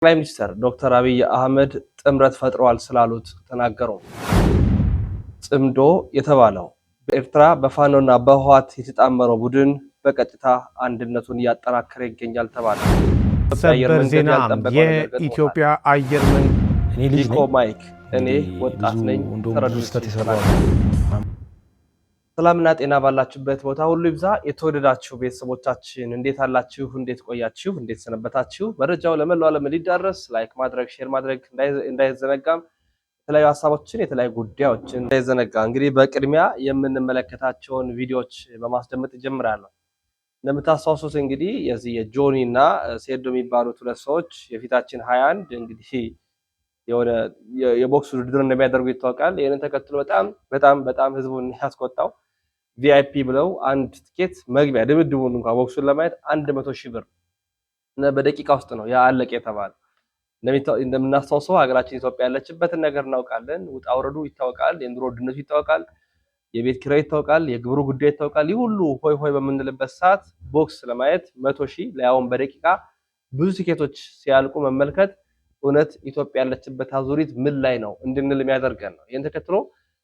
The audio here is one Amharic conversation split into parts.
ጠቅላይ ሚኒስትር ዶክተር አብይ አህመድ ጥምረት ፈጥረዋል ስላሉት ተናገሩ። ጽምዶ የተባለው በኤርትራ በፋኖና በህወሓት የተጣመረው ቡድን በቀጥታ አንድነቱን እያጠናከረ ይገኛል ተባለ። ሰበር ዜና የኢትዮጵያ አየር መንገድ ሊኮ ማይክ እኔ ወጣት ነኝ ተረዱት። ሰላምና ጤና ባላችሁበት ቦታ ሁሉ ይብዛ። የተወደዳችሁ ቤተሰቦቻችን እንዴት አላችሁ? እንዴት ቆያችሁ? እንዴት ሰነበታችሁ? መረጃው ለመላው ዓለም እንዲዳረስ ላይክ ማድረግ ሼር ማድረግ እንዳይዘነጋም የተለያዩ ሀሳቦችን የተለያዩ ጉዳዮችን እንዳይዘነጋ። እንግዲህ በቅድሚያ የምንመለከታቸውን ቪዲዮዎች በማስደመጥ ጀምራለሁ። እንደምታስታውሱት እንግዲህ የዚህ የጆኒ እና ሴዶ የሚባሉት ሁለት ሰዎች የፊታችን 21 እንግዲህ የሆነ የቦክስ ውድድር እንደሚያደርጉ ይታወቃል። ይሄንን ተከትሎ በጣም ህዝቡን ያስቆጣው ቪአይፒ ብለው አንድ ቲኬት መግቢያ ድብድቡን እንኳን ቦክሱን ለማየት 100,000 ብር እና በደቂቃ ውስጥ ነው ያለቀ የተባለ። እንደምናስታውሰው ሀገራችን ኢትዮጵያ ያለችበትን ነገር እናውቃለን። ውጣ ውረዱ ይታወቃል፣ የኑሮ ውድነቱ ይታወቃል፣ የቤት ኪራይ ይታወቃል፣ የግብሩ ጉዳይ ይታወቃል። ይህ ሁሉ ሆይ ሆይ በምንልበት ሰዓት ቦክስ ለማየት 100,000 ለያውም በደቂቃ ብዙ ቲኬቶች ሲያልቁ መመልከት እውነት ኢትዮጵያ ያለችበት አዙሪት ምን ላይ ነው እንድንል የሚያደርገን ነው። ይሄን ተከትሎ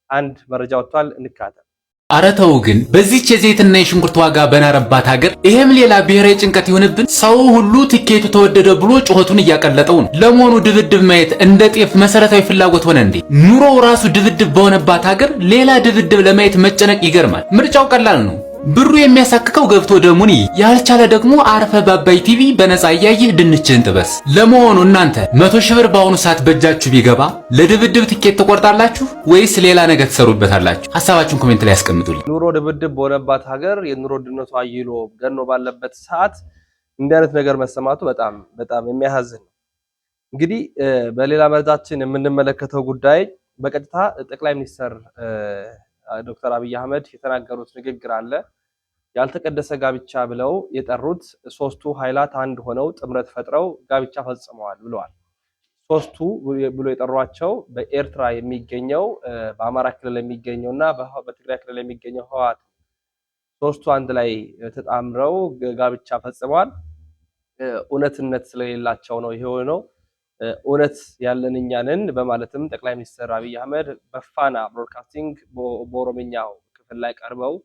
አንድ መረጃ ወጥቷል፣ እንካተል። አረተው ግን በዚህች የዘይትና የሽንኩርት ዋጋ በናረባት ሀገር ይሄም ሌላ ብሔራዊ ጭንቀት ይሆንብን። ሰው ሁሉ ቲኬቱ ተወደደ ብሎ ጩኸቱን እያቀለጠው ነው። ለመሆኑ ድብድብ ማየት እንደ ጤፍ መሰረታዊ ፍላጎት ሆነ እንዴ? ኑሮው ራሱ ድብድብ በሆነባት ሀገር ሌላ ድብድብ ለማየት መጨነቅ ይገርማል። ምርጫው ቀላል ነው። ብሩ የሚያሳክከው ገብቶ ደሙን ያልቻለ ደግሞ አርፈ ባባይ ቲቪ በነፃ እያየህ ድንችህን ጥበስ። ለመሆኑ እናንተ 100,000 ብር በአሁኑ ሰዓት በእጃችሁ ቢገባ ለድብድብ ቲኬት ትቆርጣላችሁ ወይስ ሌላ ነገር ትሰሩበታላችሁ? ሀሳባችሁን ኮሜንት ላይ ያስቀምጡልኝ። ኑሮ ድብድብ በሆነባት ሀገር የኑሮ ውድነቱ አይሎ ገኖ ባለበት ሰዓት እንዲህ አይነት ነገር መሰማቱ በጣም የሚያሳዝን ነው። እንግዲህ በሌላ መረጃችን የምንመለከተው ጉዳይ በቀጥታ ጠቅላይ ሚኒስትር ዶክተር አብይ አህመድ የተናገሩት ንግግር አለ። ያልተቀደሰ ጋብቻ ብለው የጠሩት ሶስቱ ኃይላት አንድ ሆነው ጥምረት ፈጥረው ጋብቻ ፈጽመዋል ብለዋል። ሶስቱ ብሎ የጠሯቸው በኤርትራ የሚገኘው በአማራ ክልል የሚገኘውና በትግራይ ክልል የሚገኘው ህወሓት ሶስቱ አንድ ላይ ተጣምረው ጋብቻ ፈጽመዋል። እውነትነት ስለሌላቸው ነው ይሄው ነው እውነት ያለን እኛ ነን በማለትም ጠቅላይ ሚኒስትር አብይ አህመድ በፋና ብሮድካስቲንግ በኦሮምኛው ክፍል ላይ ቀርበው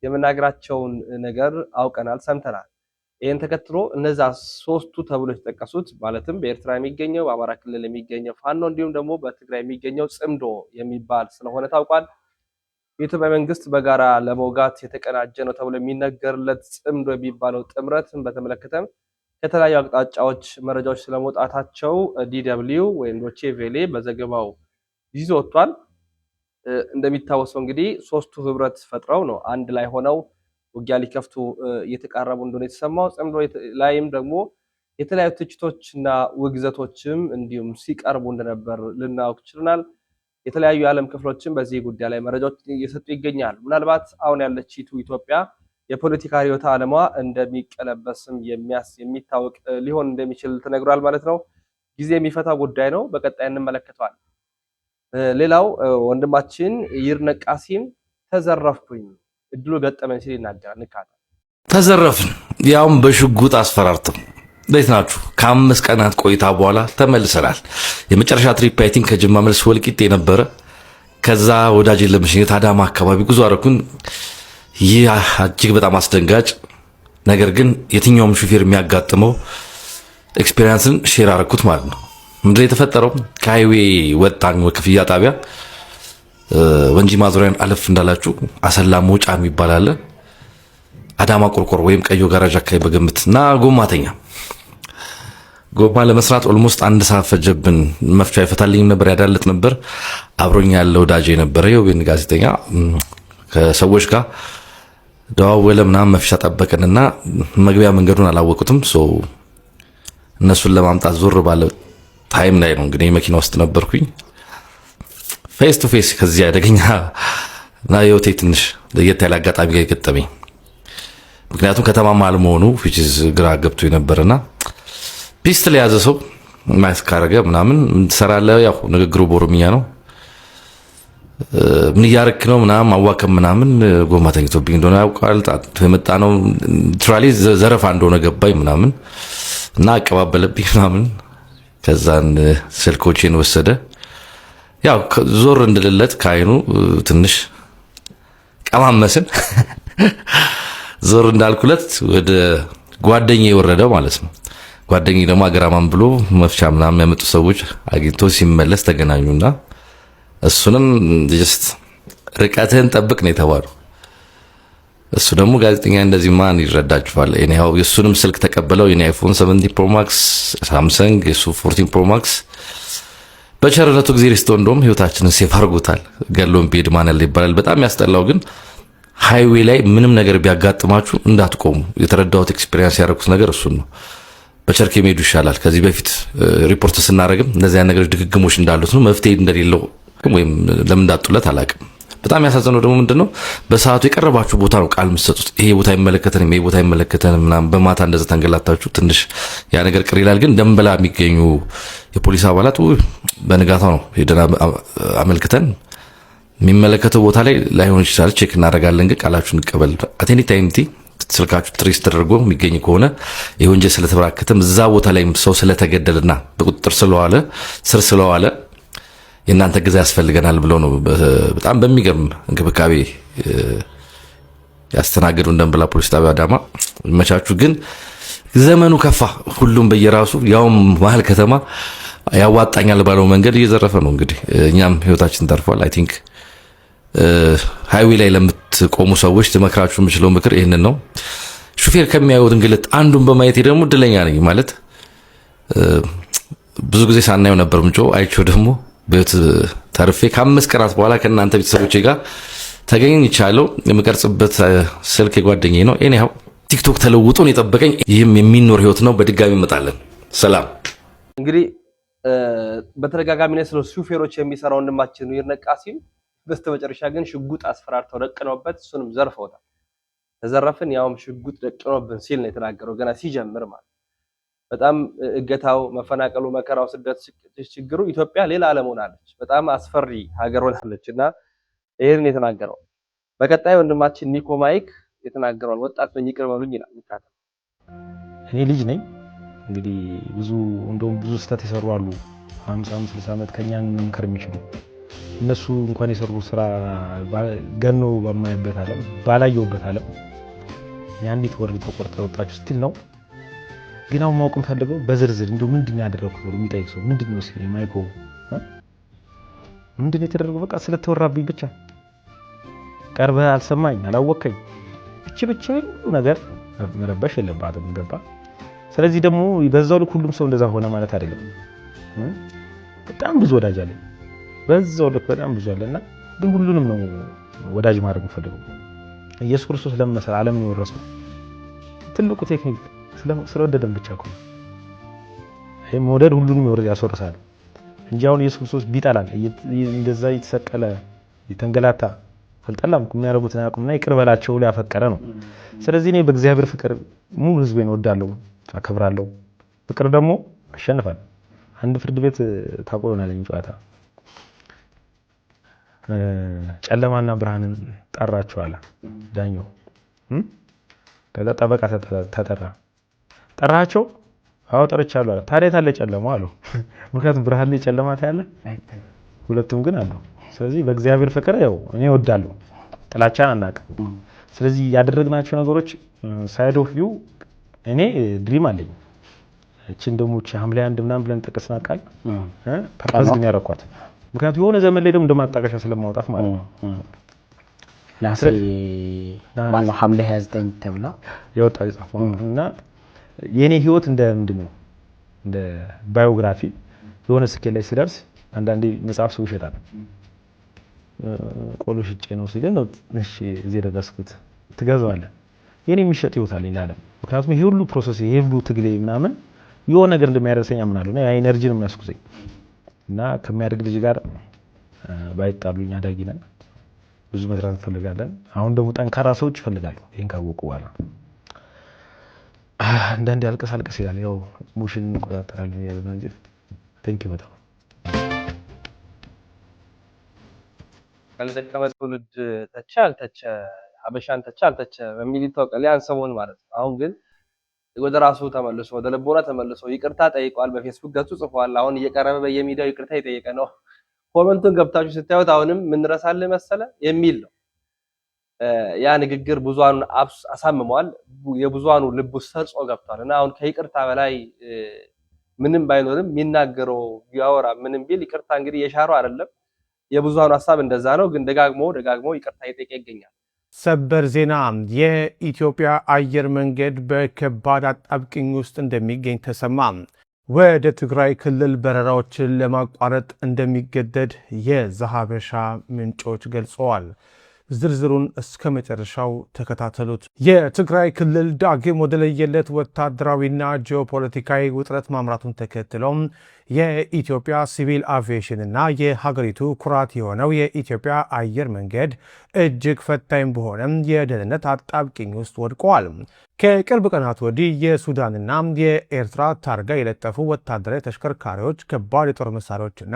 የመናገራቸውን ነገር አውቀናል፣ ሰምተናል። ይሄን ተከትሎ እነዛ ሶስቱ ተብሎ የተጠቀሱት ማለትም በኤርትራ የሚገኘው በአማራ ክልል የሚገኘው ፋኖ እንዲሁም ደግሞ በትግራይ የሚገኘው ጽምዶ የሚባል ስለሆነ ታውቋል። የኢትዮጵያ መንግስት በጋራ ለመውጋት የተቀናጀ ነው ተብሎ የሚነገርለት ጽምዶ የሚባለው ጥምረትን በተመለከተ ከተለያዩ አቅጣጫዎች መረጃዎች ስለመውጣታቸው ዲደብሊው ወይም ዶቼ ቬሌ በዘገባው ይዞ ወጥቷል። እንደሚታወሰው እንግዲህ ሶስቱ ህብረት ፈጥረው ነው አንድ ላይ ሆነው ውጊያ ሊከፍቱ እየተቃረቡ እንደሆነ የተሰማው። ጽምዶ ላይም ደግሞ የተለያዩ ትችቶችና ውግዘቶችም እንዲሁም ሲቀርቡ እንደነበር ልናውቅ ችለናል። የተለያዩ የዓለም ክፍሎችም በዚህ ጉዳይ ላይ መረጃዎች እየሰጡ ይገኛሉ። ምናልባት አሁን ያለችው ኢትዮጵያ የፖለቲካ ርዕዮተ ዓለሟ እንደሚቀለበስም የሚታወቅ ሊሆን እንደሚችል ተነግሯል ማለት ነው። ጊዜ የሚፈታ ጉዳይ ነው። በቀጣይ እንመለከተዋል። ሌላው ወንድማችን ይርነቃሲም ተዘረፍኩኝ እድሉ ገጠመኝ ሲል ይናገራል። ንካታ ተዘረፍን፣ ያውም በሽጉጥ አስፈራርተው። እንዴት ናችሁ? ከ5 ቀናት ቆይታ በኋላ ተመልሰናል። የመጨረሻ ትሪፕ አይ ቲንክ ከጅማ መልስ ወልቂጤ ነበረ። ከዛ ወዳጅን ለመሸኘት አዳማ አካባቢ ጉዞ አደረኩኝ። ይህ እጅግ በጣም አስደንጋጭ ነገር ግን የትኛውም ሹፌር የሚያጋጥመው ኤክስፒሪየንስን ሼር አደረኩት ማለት ነው። ምንድነው የተፈጠረው? ከሃይዌይ ወጣን ወክፍያ ጣቢያ ወንጂ ማዞሪያን አለፍ እንዳላችሁ አሰላ መውጫ የሚባል አለ። አዳማ ቆርቆሮ ወይም ቀዮ ጋራጅ አካባቢ በግምትና ጎማ ለመስራት ኦልሞስት 1 ሰዓት ፈጀብን። መፍቻ ይፈታልኝ ነበር፣ ያዳልጥ ነበር። አብሮኝ ያለው ዳጄ ነበር የወይን ጋዜጠኛ ከሰዎች ጋር ደዋወለ ምናምን መፍቻ ጠበቀንና መግቢያ መንገዱን አላወቁትም። እነሱን ለማምጣት ዞር ባለ ታይም ላይ ነው እንግዲህ መኪና ውስጥ ነበርኩኝ። ፌስ ቱ ፌስ ከዚህ አደገኛ እና የሆቴ ትንሽ ለየት ያለ አጋጣሚ ጋር ገጠመኝ። ምክንያቱም ከተማ መሀል መሆኑ ፊችዝ ግራ ገብቶ ነበርና ፒስትል የያዘ ሰው ማስክ ካረገ ምናምን ትሰራለህ። ያው ንግግሩ በኦሮምኛ ነው። ምን ያርክ ነው ምናምን ማዋከም ምናምን ጎማ ተኝቶብኝ እንደሆነ ያውቃል። ጣት የመጣ ነው ትራሊ ዘረፋ እንደሆነ ገባኝ ምናምን እና አቀባበለብኝ ምናምን ከዛን ስልኮቼን ወሰደ። ያው ዞር እንድልለት ከአይኑ ትንሽ ቀማመስን። ዞር እንዳልኩለት ወደ ጓደኛዬ ወረደ ማለት ነው። ጓደኛዬ ደግሞ አገራማን ብሎ መፍቻ ምናምን ያመጡ ሰዎች አግኝቶ ሲመለስ ተገናኙና እሱንም ጀስት ርቀትህን ጠብቅ ነው የተባለው። እሱ ደግሞ ጋዜጠኛ እንደዚህ ማን ይረዳችኋል? እኔው የሱንም ስልክ ተቀበለው የኔ አይፎን 17 ፕሮ ማክስ ሳምሰንግ የሱ 14 ፕሮ ማክስ በቸርነቱ ጊዜ ሪስቶ እንደውም ህይወታችንን ሴፍ አድርጎታል። ገሎን ቢሄድ ማን ያለ ይባላል። በጣም ያስጠላው ግን ሃይዌይ ላይ ምንም ነገር ቢያጋጥማችሁ እንዳትቆሙ። የተረዳሁት ኤክስፒሪየንስ ያደረኩት ነገር እሱን ነው። በቸርኬ መሄዱ ይሻላል። ከዚህ በፊት ሪፖርት ስናደርግም እነዚያ ነገሮች ድግግሞች እንዳሉት ነው። መፍትሄ እንደሌለው ወይም ለምን እንዳጡለት አላውቅም። በጣም ያሳዘነው ደግሞ ምንድነው በሰዓቱ የቀረባችሁ ቦታ ነው ቃል የምትሰጡት። ይሄ ቦታ አይመለከተንም፣ ይሄ ቦታ አይመለከተንም ምናምን በማታ እንደዛ ተንገላታችሁ ትንሽ ያ ነገር ቅር ይላል። ግን ደንበላ የሚገኙ የፖሊስ አባላት በንጋታው ነው ሄደን አመልክተን የሚመለከተው ቦታ ላይ ላይሆን ይችላል ቼክ እናደርጋለን፣ ግን ቃላችሁን እንቀበል። አቴኒ ታይምቲ ስልካችሁ ትሬስ ተደርጎ የሚገኝ ከሆነ የወንጀል ስለተበራከተም እዛ ቦታ ላይ ሰው ስለተገደለና በቁጥጥር ስለዋለ የእናንተ ጊዜ ያስፈልገናል ብለው ነው በጣም በሚገርም እንክብካቤ ያስተናገዱን ደንበላ ፖሊስ ጣቢያ አዳማ። መቻችሁ ግን ዘመኑ ከፋ። ሁሉም በየራሱ ያውም መሀል ከተማ ያዋጣኛል ባለው መንገድ እየዘረፈ ነው። እንግዲህ እኛም ህይወታችን ተርፏል። አይ ቲንክ ሃይዌይ ላይ ለምትቆሙ ሰዎች ትመክራችሁ የምችለው ምክር ይህንን ነው። ሹፌር ከሚያዩት እንግልት አንዱን በማየት ደግሞ እድለኛ ነኝ ማለት ብዙ ጊዜ ሳናየው ነበር ምንጮ አይቼው ደግሞ ቤት ተርፌ ከ5 ቀናት በኋላ ከእናንተ ቤተሰቦቼ ጋር ተገኝቻለሁ። የምቀርጽበት ስልክ የጓደኛዬ ነው። እኔ ቲክቶክ ተለውጦ ነው የጠበቀኝ። ይህም የሚኖር ህይወት ነው። በድጋሚ እንመጣለን። ሰላም። እንግዲህ በተደጋጋሚ ነው ስለ ሹፌሮች የሚሰራው ወንድማችን ነው ይርነቃሲም በስተመጨረሻ ግን ሽጉጥ አስፈራርተው ደቅነውበት እሱንም ዘርፈውታል። ተዘረፍን ያውም ሽጉጥ ደቅነውብን ሲል ነው የተናገረው ገና ሲጀምር ማለት። በጣም እገታው፣ መፈናቀሉ፣ መከራው፣ ስደት፣ ችግሩ ኢትዮጵያ ሌላ ዓለም ሆናለች። በጣም አስፈሪ ሀገር ሆናለችና ይሄን የተናገረው። በቀጣይ ወንድማችን ኒኮ ማይክ የተናገረው ወጣት ነኝ ይቅር በሉኝ ይላል። እኔ ልጅ ነኝ እንግዲህ እንደውም ብዙ ስህተት የሰሩ አሉ 50 60 ዓመት ከኛን መምከር የሚችሉ እነሱ እንኳን የሰሩ ስራ ገኖ በማይበት ዓለም ባላየውበት ዓለም ያንዲት ወርድ ተቆርጠ ወጣችሁ ስቲል ነው። ግን አሁን ማወቅ ፈልገው በዝርዝር እንደው ምንድነው ያደረኩት ብሎ የሚጠይቅ ሰው ምንድነው ሲል ማይኮ ምንድነው የተደረገው? በቃ ስለተወራብኝ ብቻ ቀርበህ አልሰማኝ አላወከኝ ብቻ ነገር መረበሽ የለባትም ገባ። ስለዚህ ደግሞ በዛው ልክ ሁሉም ሰው እንደዛ ሆነ ማለት አይደለም። በጣም ብዙ ወዳጅ አለ በዛው ልክ በጣም ብዙ አለና ግን ሁሉንም ነው ወዳጅ ማድረግ ፈልገው። ኢየሱስ ክርስቶስ ለመሰለ ዓለምን የወረሰው ትልቁ ቴክኒክ ስለወደደን ብቻ እኮ ይሄ መውደድ ሁሉንም ያስወርሳል እንጂ አሁን ኢየሱስ ክርስቶስ ቢጠላል እንደዛ የተሰቀለ የተንገላታ አልጠላም የሚያረጉት ያቁምና ይቅር በላቸው ሊያፈቀረ ነው። ስለዚህ እኔ በእግዚአብሔር ፍቅር ሙሉ ህዝቤን ወዳለሁ አከብራለሁ። ፍቅር ደግሞ አሸንፋል። አንድ ፍርድ ቤት ታቆናለኝ ጨዋታ ጨለማና ብርሃንን ጠራቸው አለ ዳኛው። ከዛ ጠበቃ ጠራቸው። አዎ ጠርቻለሁ አለ። ታዲያ ታለ ጨለማው አለው። ምክንያቱም ብርሃን ላይ ጨለማ ታያለ ሁለቱም ግን አለው። ስለዚህ በእግዚአብሔር ፍቅር ያው እኔ ወዳለሁ ጥላቻን አናውቅም። ስለዚህ ያደረግናቸው ነገሮች ሳይድ ኦፍ ቪው እኔ ድሪም አለኝ። እቺን ደግሞ ሐምሌ 1 ምናምን ብለን ተቀስና ቃል ፐርፐዝ ግን ያረኳት ምክንያቱም የሆነ ዘመን ላይ ደግሞ እንደማጣቀሻ ስለማውጣት ማለት ነው። ማነው ሐምሌ 29 ተብላ የወጣው የጻፈው እና የኔ ህይወት እንደ ምንድነው እንደ ባዮግራፊ የሆነ ስኬል ላይ ሲደርስ አንዳንዴ መጽሐፍ ሰው ይሸጣል። ቆሎ ሽጬ ነው ሲል ነው እሺ እዚህ ደረስኩት ትገዛዋለህ። የኔ የሚሸጥ ህይወት አለኝ ለዓለም። ምክንያቱም ይሄ ሁሉ ፕሮሰስ ይሄ ሁሉ ትግሌ ምናምን የሆነ ነገር እንደሚያደርሰኝ አምናለሁ እና ያ ኢነርጂ ነው የሚያስኩዘኝ እና ከሚያደርግ ልጅ ጋር ባይጣሉኝ አዳጊ ነን። ብዙ መስራት እንፈልጋለን። አሁን ደግሞ ጠንካራ ሰዎች ይፈልጋሉ። ይሄን ካወቁ በኋላ አንዳንዴ አልቀስ ይላል። ያው ሙሽን እንቆጣጠራለን ያለ ነው እንጂ ቴንክ ዩ በጣም ካልተቀመጠ ትውልድ ተቻ አልተቸ ሀበሻን ተቻ አልተቸ በሚል ይታወቃል ያን ሰሞን ማለት ነው። አሁን ግን ወደ ራሱ ተመልሶ ወደ ልቦና ተመልሶ ይቅርታ ጠይቋል። በፌስቡክ ገጹ ጽፏል። አሁን እየቀረበ በየሚዲያው ይቅርታ እየጠየቀ ነው። ኮመንቱን ገብታችሁ ስታዩት አሁንም ምን ረሳልህ መሰለ የሚል ነው። ያ ንግግር ብዙሃኑን አሳምሟል። የብዙሃኑ ልብ ውስጥ ሰርጾ ገብቷል እና አሁን ከይቅርታ በላይ ምንም ባይኖርም የሚናገረው ቢያወራ ምንም ቢል ይቅርታ እንግዲህ የሻረው አይደለም። የብዙሃኑ ሐሳብ እንደዛ ነው፣ ግን ደጋግሞ ይቅርታ እየጠየቀ ይገኛል። ሰበር ዜና የኢትዮጵያ አየር መንገድ በከባድ አጣብቅኝ ውስጥ እንደሚገኝ ተሰማ። ወደ ትግራይ ክልል በረራዎችን ለማቋረጥ እንደሚገደድ የዛሀበሻ ምንጮች ገልጸዋል። ዝርዝሩን እስከ መጨረሻው ተከታተሉት። የትግራይ ክልል ዳግም ወደ ለየለት ወታደራዊና ጂኦፖለቲካዊ ውጥረት ማምራቱን ተከትሎም የኢትዮጵያ ሲቪል አቪዬሽን እና የሀገሪቱ ኩራት የሆነው የኢትዮጵያ አየር መንገድ እጅግ ፈታኝ በሆነም የደህንነት አጣብቂኝ ውስጥ ወድቀዋል። ከቅርብ ቀናት ወዲህ የሱዳንና የኤርትራ ታርጋ የለጠፉ ወታደራዊ ተሽከርካሪዎች፣ ከባድ የጦር መሳሪያዎችና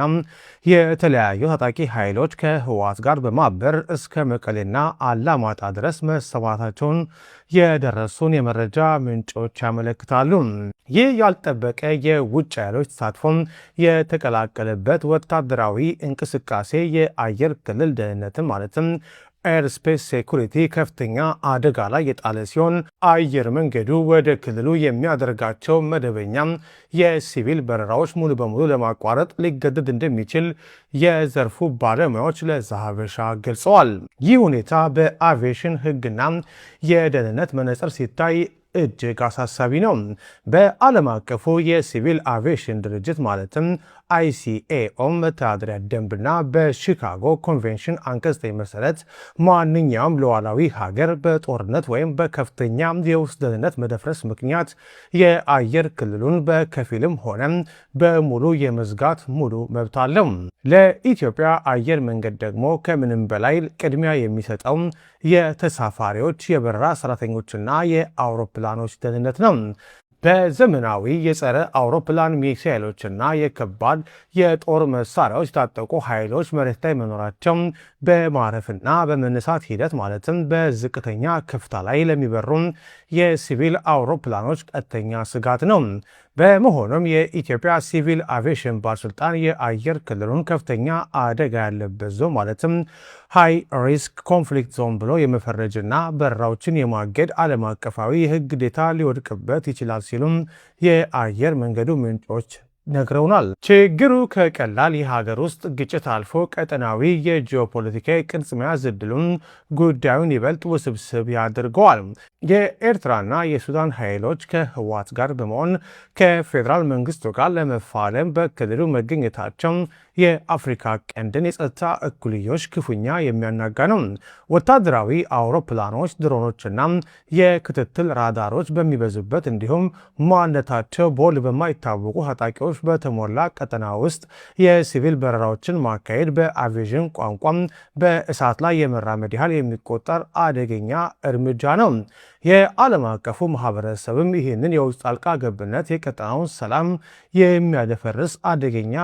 የተለያዩ ታጣቂ ኃይሎች ከህወሓት ጋር በማበር እስከ መቀሌና አላማጣ ድረስ መሰማታቸውን የደረሱን የመረጃ ምንጮች ያመለክታሉ። ይህ ያልጠበቀ የውጭ ኃይሎች ተሳትፎም የተቀላቀለበት ወታደራዊ እንቅስቃሴ የአየር ክልል ደህንነትን ማለትም ኤርስፔስ ሴኩሪቲ ከፍተኛ አደጋ ላይ የጣለ ሲሆን አየር መንገዱ ወደ ክልሉ የሚያደርጋቸው መደበኛ የሲቪል በረራዎች ሙሉ በሙሉ ለማቋረጥ ሊገደድ እንደሚችል የዘርፉ ባለሙያዎች ለዛሀበሻ ገልጸዋል። ይህ ሁኔታ በአቪዬሽን ሕግና የደህንነት መነጽር ሲታይ እጅግ አሳሳቢ ነው። በዓለም አቀፉ የሲቪል አቪዬሽን ድርጅት ማለትም ICAO መተዳደሪያ ደንብና በሺካጎ ኮንቬንሽን አንቀጽ 9 መሰረት ማንኛውም ሉዓላዊ ሀገር በጦርነት ወይም በከፍተኛ የውስጥ ደህንነት መደፍረስ ምክንያት የአየር ክልሉን በከፊልም ሆነ በሙሉ የመዝጋት ሙሉ መብት አለው። ለኢትዮጵያ አየር መንገድ ደግሞ ከምንም በላይ ቅድሚያ የሚሰጠው የተሳፋሪዎች የበረራ ሰራተኞችና የአውሮፕላኖች ደህንነት ነው። በዘመናዊ የጸረ አውሮፕላን ሚሳኤሎችና የከባድ የጦር መሳሪያዎች የታጠቁ ኃይሎች መሬት ላይ መኖራቸው በማረፍና በመነሳት ሂደት ማለትም በዝቅተኛ ከፍታ ላይ ለሚበሩ የሲቪል አውሮፕላኖች ቀጥተኛ ስጋት ነው። በመሆኑም የኢትዮጵያ ሲቪል አቪዬሽን ባለስልጣን የአየር ክልሉን ከፍተኛ አደጋ ያለበት ዞን ማለትም ሃይ ሪስክ ኮንፍሊክት ዞን ብሎ የመፈረጅና በረራዎችን የማገድ ዓለም አቀፋዊ የሕግ ግዴታ ሊወድቅበት ይችላል ሲሉም የአየር መንገዱ ምንጮች ነግረውናል። ችግሩ ከቀላል የሀገር ውስጥ ግጭት አልፎ ቀጠናዊ የጂኦፖለቲካዊ ቅርጽ መያዝ ዕድሉን ጉዳዩን ይበልጥ ውስብስብ ያደርገዋል። የኤርትራና የሱዳን ኃይሎች ከህወሓት ጋር በመሆን ከፌዴራል መንግስቱ ጋር ለመፋለም በክልሉ መገኘታቸው የአፍሪካ ቀንድን የጸጥታ እኩልዮች ክፉኛ የሚያናጋ ነው። ወታደራዊ አውሮፕላኖች፣ ድሮኖችና የክትትል ራዳሮች በሚበዙበት እንዲሁም ማንነታቸው በውል በማይታወቁ ታጣቂዎች በተሞላ ቀጠና ውስጥ የሲቪል በረራዎችን ማካሄድ በአቪዬሽን ቋንቋም በእሳት ላይ የመራመድ ያህል የሚቆጠር አደገኛ እርምጃ ነው። የዓለም አቀፉ ማህበረሰብም ይህንን የውስጥ ጣልቃ ገብነት የቀጠናውን ሰላም የሚያደፈርስ አደገኛ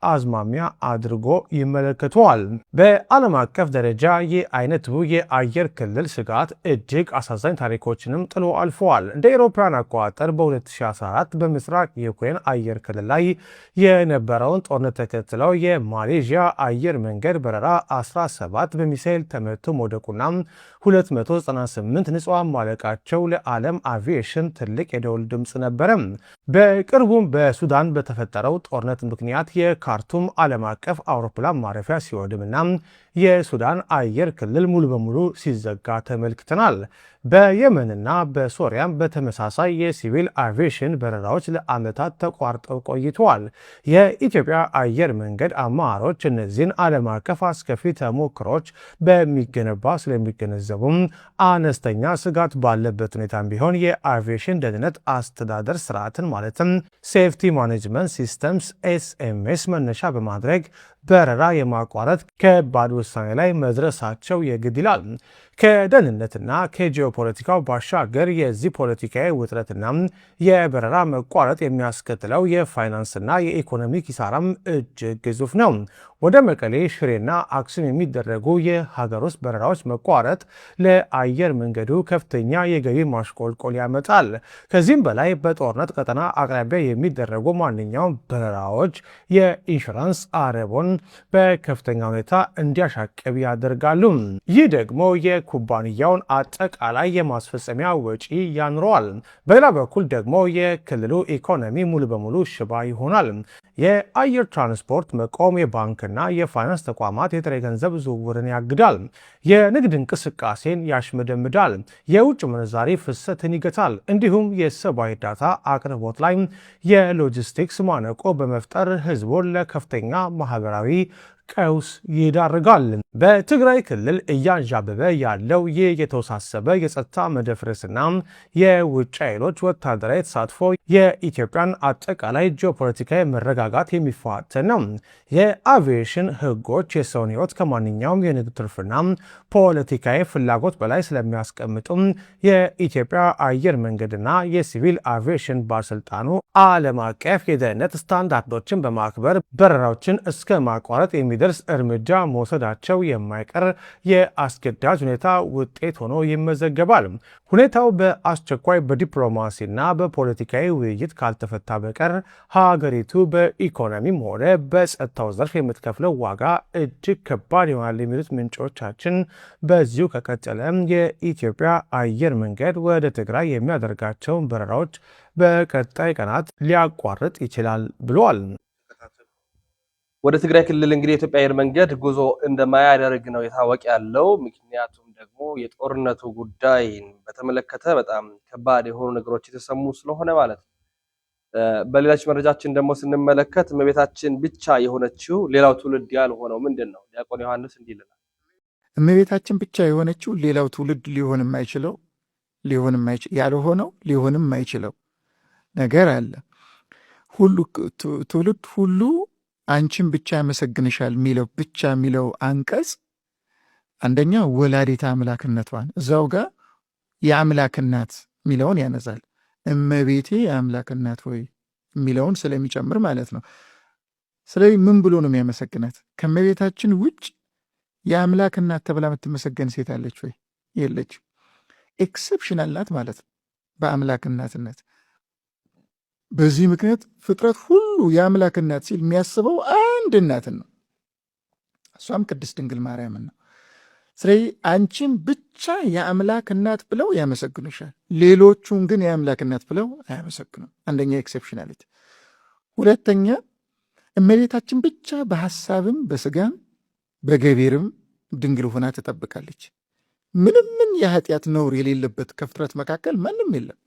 አዝማሚያ አድርጎ ይመለከተዋል። በዓለም አቀፍ ደረጃ ይህ አይነቱ የአየር ክልል ስጋት እጅግ አሳዛኝ ታሪኮችንም ጥሎ አልፈዋል። እንደ አውሮፓውያን አቆጣጠር በ2014 በምስራቅ ዩክሬን አየር ክልል ላይ የነበረውን ጦርነት ተከትለው የማሌዥያ አየር መንገድ በረራ 17 በሚሳኤል ተመቶ መውደቁና 298 ንጹሃን ማለቃቸው ለዓለም አቪዬሽን ትልቅ የደወል ድምፅ ነበረ። በቅርቡም በሱዳን በተፈጠረው ጦርነት ምክንያት የካርቱም ዓለም አቀፍ አውሮፕላን ማረፊያ ሲወድምና የሱዳን አየር ክልል ሙሉ በሙሉ ሲዘጋ ተመልክተናል። በየመንና በሶሪያም በተመሳሳይ የሲቪል አቪዬሽን በረራዎች ለዓመታት ተቋርጠው ቆይተዋል። የኢትዮጵያ አየር መንገድ አመራሮች እነዚህን ዓለም አቀፍ አስከፊ ተሞክሮች በሚገነባ ስለሚገነዘቡም አነስተኛ ስጋት ባለበት ሁኔታም ቢሆን የአቪዬሽን ደህንነት አስተዳደር ስርዓትን ማለትም ሴፍቲ ማኔጅመንት ሲስተምስ SMS መነሻ በማድረግ በረራ የማቋረጥ ከባድ ውሳኔ ላይ መድረሳቸው የግድ ይላል። ከደህንነትና ከጂኦፖለቲካው ባሻገር የዚህ ፖለቲካዊ ውጥረትና የበረራ መቋረጥ የሚያስከትለው የፋይናንስና የኢኮኖሚ ኪሳራም እጅግ ግዙፍ ነው። ወደ መቀሌ፣ ሽሬና አክሱም የሚደረጉ የሀገር ውስጥ በረራዎች መቋረጥ ለአየር መንገዱ ከፍተኛ የገቢ ማሽቆልቆል ያመጣል። ከዚህም በላይ በጦርነት ቀጠና አቅራቢያ የሚደረጉ ማንኛውም በረራዎች የኢንሹራንስ አረቦን በከፍተኛ ሁኔታ እንዲያሻቅብ ያደርጋሉ። ይህ ደግሞ የኩባንያውን አጠቃላይ የማስፈጸሚያ ወጪ ያንረዋል። በሌላ በኩል ደግሞ የክልሉ ኢኮኖሚ ሙሉ በሙሉ ሽባ ይሆናል። የአየር ትራንስፖርት መቆም የባንክና የፋይናንስ ተቋማት የጥሬ ገንዘብ ዝውውርን ያግዳል። የንግድ እንቅስቃሴን ያሽመደምዳል። የውጭ ምንዛሪ ፍሰትን ይገታል። እንዲሁም የሰብአዊ እርዳታ አቅርቦት ላይ የሎጂስቲክስ ማነቆ በመፍጠር ህዝቡን ለከፍተኛ ማህበራዊ ቀውስ ይዳርጋል። በትግራይ ክልል እያንዣበበ ያለው ይህ የተወሳሰበ የጸጥታ መደፍረስና የውጭ ኃይሎች ወታደራዊ ተሳትፎ የኢትዮጵያን አጠቃላይ ጂኦፖለቲካዊ መረጋጋት የሚፈታተን ነው። የአቪዬሽን ህጎች የሰውን ህይወት ከማንኛውም የንግድ ትርፍና ፖለቲካዊ ፍላጎት በላይ ስለሚያስቀምጡ የኢትዮጵያ አየር መንገድና የሲቪል አቪዬሽን ባለስልጣኑ ዓለም አቀፍ የደህንነት ስታንዳርዶችን በማክበር በረራዎችን እስከ ማቋረጥ የሚደርስ እርምጃ መውሰዳቸው የማይቀር የአስገዳጅ ሁኔታ ውጤት ሆኖ ይመዘገባል። ሁኔታው በአስቸኳይ በዲፕሎማሲና በፖለቲካዊ ውይይት ካልተፈታ በቀር ሀገሪቱ በኢኮኖሚም ሆነ በጸጥታው ዘርፍ የምትከፍለው ዋጋ እጅግ ከባድ ይሆናል የሚሉት ምንጮቻችን፣ በዚሁ ከቀጠለ የኢትዮጵያ አየር መንገድ ወደ ትግራይ የሚያደርጋቸውን በረራዎች በቀጣይ ቀናት ሊያቋርጥ ይችላል ብለዋል። ወደ ትግራይ ክልል እንግዲህ የኢትዮጵያ አየር መንገድ ጉዞ እንደማያደርግ ነው የታወቀ ያለው። ምክንያቱም ደግሞ የጦርነቱ ጉዳይ በተመለከተ በጣም ከባድ የሆኑ ነገሮች የተሰሙ ስለሆነ ማለት ነው። በሌላች መረጃችን ደግሞ ስንመለከት እመቤታችን ብቻ የሆነችው ሌላው ትውልድ ያልሆነው ምንድነው? ዲያቆን ዮሐንስ እንዲህ ይላል። እመቤታችን ብቻ የሆነችው ሌላው ትውልድ ሊሆንም የማይችለው ነገር አለ። ሁሉ ትውልድ ሁሉ አንቺን ብቻ ያመሰግንሻል የሚለው አንቀጽ አንደኛ ወላዲተ አምላክነቷን እዛው ጋር የአምላክናት የሚለውን ያነሳል። እመቤቴ የአምላክናት ሆይ የሚለውን ስለሚጨምር ማለት ነው። ስለዚህ ምን ብሎ ነው የሚያመሰግናት? ከእመቤታችን ውጭ የአምላክናት ተብላ የምትመሰገን ሴት አለች ወይ? የለች። ኤክሰፕሽናል ናት ማለት ነው በአምላክናትነት። በዚህ ምክንያት ፍጥረት ሁሉ የአምላክ እናት ሲል የሚያስበው አንድ እናትን ነው፣ እሷም ቅድስት ድንግል ማርያምን ነው። ስለዚህ አንቺን ብቻ የአምላክ እናት ብለው ያመሰግኑሻል፣ ሌሎቹን ግን የአምላክ እናት ብለው አያመሰግኑም። አንደኛ ኤክሴፕሽናሊቲ። ሁለተኛ እመቤታችን ብቻ በሐሳብም በስጋም በገቢርም ድንግል ሆና ትጠብቃለች። ምንም የኃጢአት ነውር የሌለበት ከፍጥረት መካከል ማንም የለም።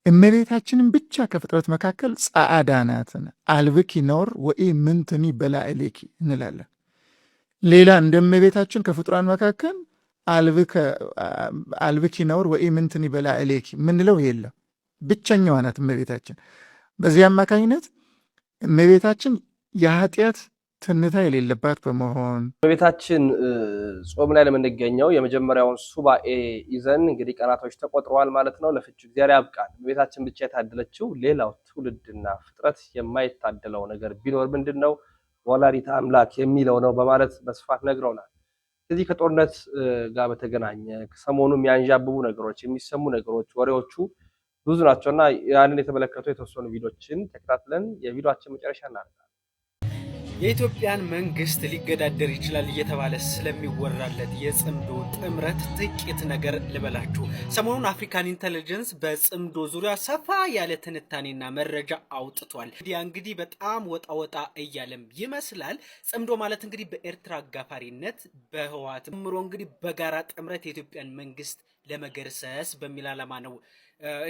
እመቤታችንን ብቻ ከፍጥረት መካከል ጸዓዳ ናትን አልብኪ ነውር ወኢ ምንትኒ በላዕሌኪ እንላለን። ሌላ እንደ እመቤታችን ከፍጡራን መካከል አልብኪ ነውር ወኢ ምንትኒ በላዕሌኪ ምንለው የለም። ብቸኛዋ ናት እመቤታችን። በዚህ አማካኝነት እመቤታችን የኃጢአት ትንታ የሌለባት በመሆን እመቤታችን ጾም ላይ ለምንገኘው የመጀመሪያውን ሱባኤ ይዘን እንግዲህ ቀናቶች ተቆጥረዋል ማለት ነው። ለፍቹ እግዚአብሔር ያብቃን። እመቤታችን ብቻ የታደለችው ሌላው ትውልድና ፍጥረት የማይታደለው ነገር ቢኖር ምንድነው? ወላዲተ አምላክ የሚለው ነው በማለት በስፋት ነግረውናል። ስለዚህ ከጦርነት ጋር በተገናኘ ሰሞኑ የሚያንዣብቡ ነገሮች፣ የሚሰሙ ነገሮች፣ ወሬዎቹ ብዙ ናቸውና ያንን የተመለከቱ የተወሰኑ ቪዲዮችን ተከታትለን የቪዲዮአችን መጨረሻ እናደርጋለን። የኢትዮጵያን መንግስት ሊገዳደር ይችላል እየተባለ ስለሚወራለት የጽምዶ ጥምረት ጥቂት ነገር ልበላችሁ። ሰሞኑን አፍሪካን ኢንተለጀንስ በጽምዶ ዙሪያ ሰፋ ያለ ትንታኔና መረጃ አውጥቷል። እንግዲህ በጣም ወጣ እያለም ይመስላል። ጽምዶ ማለት እንግዲህ በኤርትራ አጋፋሪነት በህወሓት ምሮ እንግዲህ በጋራ ጥምረት የኢትዮጵያን መንግስት ለመገርሰስ በሚል ዓላማ ነው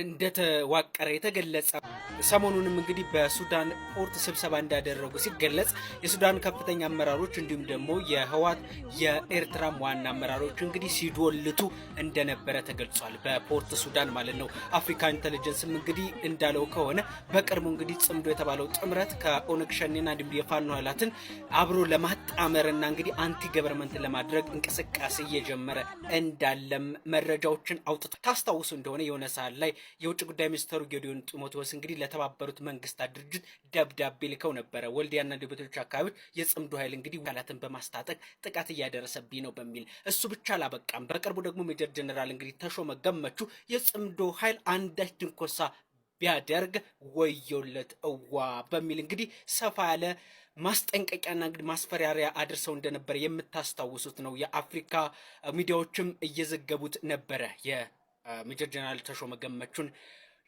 እንደተዋቀረ የተገለጸ። ሰሞኑንም እንግዲህ በሱዳን ፖርት ስብሰባ እንዳደረጉ ሲገለጽ የሱዳን ከፍተኛ አመራሮች እንዲሁም ደግሞ የህወሓት የኤርትራም ዋና አመራሮች እንግዲህ ሲዶልቱ እንደነበረ ተገልጿል። በፖርት ሱዳን ማለት ነው። አፍሪካ ኢንተለጀንስም እንግዲህ እንዳለው ከሆነ በቅርቡ እንግዲህ ጽምዶ የተባለው ጥምረት ከኦነግ ሸኔና እንዲሁም የፋኖ ኃይላትን አብሮ ለማጣመርና እንግዲህ አንቲ ገቨርንመንት ለማድረግ እንቅስቃሴ እየጀመረ እንዳለም መረጃዎችን አውጥቶ ታስታውሱ እንደሆነ የሆነ ሳለ ላይ የውጭ ጉዳይ ሚኒስትሩ ጌዲዮን ጢሞቴዎስ እንግዲህ ለተባበሩት መንግስታት ድርጅት ደብዳቤ ልከው ነበረ። ወልዲያና ሌሎች አካባቢዎች የጽምዶ ኃይል እንግዲህ አካላትን በማስታጠቅ ጥቃት እያደረሰብኝ ነው በሚል እሱ ብቻ አላበቃም። በቅርቡ ደግሞ ሜጀር ጀነራል እንግዲህ ተሾመ ገመቹ የጽምዶ ኃይል አንዳች ድንኮሳ ቢያደርግ ወዮለት እዋ በሚል እንግዲህ ሰፋ ያለ ማስጠንቀቂያና እንግዲህ ማስፈራሪያ አድርሰው እንደነበረ የምታስታውሱት ነው። የአፍሪካ ሚዲያዎችም እየዘገቡት ነበረ የሜጀር ጀነራል ተሾመ ገመቹን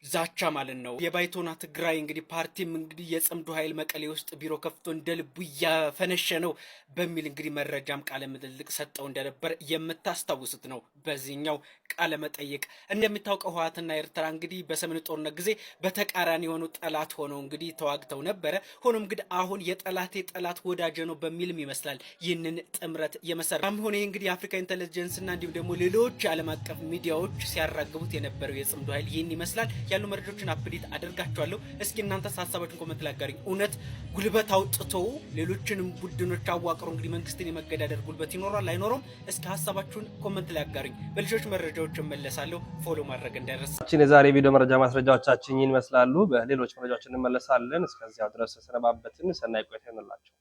ዛቻ ማለት ነው። የባይቶና ትግራይ እንግዲህ ፓርቲም እንግዲህ የጽምዶ ኃይል መቀሌ ውስጥ ቢሮ ከፍቶ እንደልቡ እያፈነሸ ነው በሚል እንግዲህ መረጃም ቃለ መጠይቅ ሰጠው እንደነበር የምታስታውሱት ነው። በዚህኛው ቃለ መጠይቅ እንደምታውቀው ህወሓትና ኤርትራ እንግዲህ በሰሜኑ ጦርነት ጊዜ በተቃራኒ የሆኑ ጠላት ሆነው እንግዲህ ተዋግተው ነበረ። ሆኖም እንግዲህ አሁን የጠላቴ ጠላት ወዳጀ ነው በሚልም ይመስላል ይህንን ጥምረት የመሰረተው ሆነ እንግዲህ የአፍሪካ ኢንተለጀንስ እና እንዲሁም ደግሞ ሌሎች ዓለም አቀፍ ሚዲያዎች ሲያራግቡት የነበረው የጽምዶ ኃይል ይህን ይመስላል። ያሉ መረጃዎችን አፕዴት አደርጋቸዋለሁ። እስኪ እናንተ ሀሳባችሁን ኮሜንት ላይ አጋሩኝ። እውነት ጉልበት አውጥተው ሌሎችንም ቡድኖች አዋቅሮ እንግዲህ መንግስትን የመገዳደር ጉልበት ይኖራል አይኖርም? እስኪ ሀሳባችሁን ኮሜንት ላይ አጋሩኝ። በልጆች መረጃዎች እመለሳለሁ። ፎሎ ማድረግ እንዳይረሳ። የዛሬ ቪዲዮ መረጃ ማስረጃዎቻችን ይመስላሉ። በሌሎች መረጃዎች እንመለሳለን። እስከዚያው ድረስ ሰነባበትን። ሰናይ ቆይታ ይሁንላችሁ።